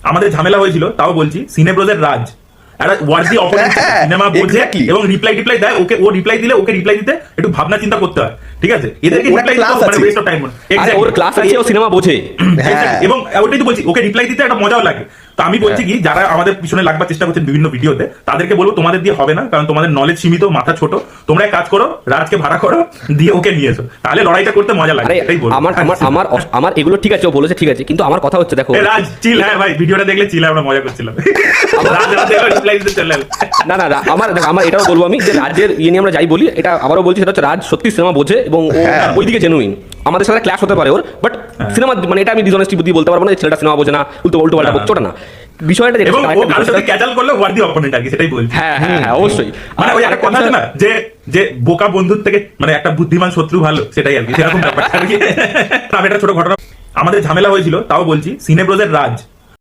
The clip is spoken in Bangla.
আমাদের ঝামেলা হয়েছিল, তাও বলছি, সিনেব্রোজের রাজ একটা ওয়ার্ডি অপোনেন্ট, সিনেমা বোঝে এবং রিপ্লাই দেয়, ওকে ও রিপ্লাই দিলে ওকে রিপ্লাই দিতে একটু ভাবনা চিন্তা করতে হয়, ঠিক আছে? এদেরকে রিপ্লাই দিতে মানে West of time. Or class আছে, ও সিনেমা বোঝে এবং ওটাই তো বলছি, ওকে রিপ্লাই দিতে একটা মজাও লাগে। তো আমি বলছি কি, যারা আমাদের পিছনে লাগবার চেষ্টা করছেন বিভিন্ন ভিডিওতে, তাদেরকে বলবো তোমাদের দিয়ে হবে না, কারণ তোমাদের নলেজ সীমিত, মাথা ছোট। তোমরা এক কাজ করো, রাজকে ভাড়া করো, দিয়ে ওকে নিয়ে এসো, তাহলে লড়াইটা করতে মজা লাগে। এটাই বলবো। আমার এগুলো ঠিক আছে, ও বলেছে ঠিক আছে, কিন্তু আমার কথা হচ্ছে দেখো, রাজ চিল, হ্যাঁ ভাই, ভিডিওটা দেখলে চিল, আমরা মজা করছিলাম। রাজ রিপ্লাই দিতে চলে এলো। না আমার এটাও বলবো আমি, যে রাজ্যের ইয়ে নিয়ে আমরা যাই বলি, এটা আবারও বলছি, সেটা হচ্ছে রাজ সত্যি সিনেমা বোঝে এবং ও ওইদিকে জেনুইন। আমাদের সাথে ক্লাস হতে পারে ওর, বাট সিনেমা মানে এটা আমি ডিসঅনেস্টি বুদ্ধি বলতে পারবো না, ছেলেটা সিনেমা বোঝে না, উল্টো পাল্টা বলছো না বিষয়টা। এবং ও কারোর সাথে ক্যাজাল করলে ওয়ার্ডি অপোনেন্ট আর কি, সেটাই বলছি। হ্যাঁ অবশ্যই। মানে ওই একটা কথা আছে না, যে বোকা বন্ধুর থেকে মানে একটা বুদ্ধিমান শত্রু ভালো, সেটাই আর কি, সেরকম ব্যাপারটা আর কি। আমি একটা ছোট ঘটনা, আমাদের ঝামেলা হয়েছিল, তাও বলছি, সিনেব্রোজের রাজ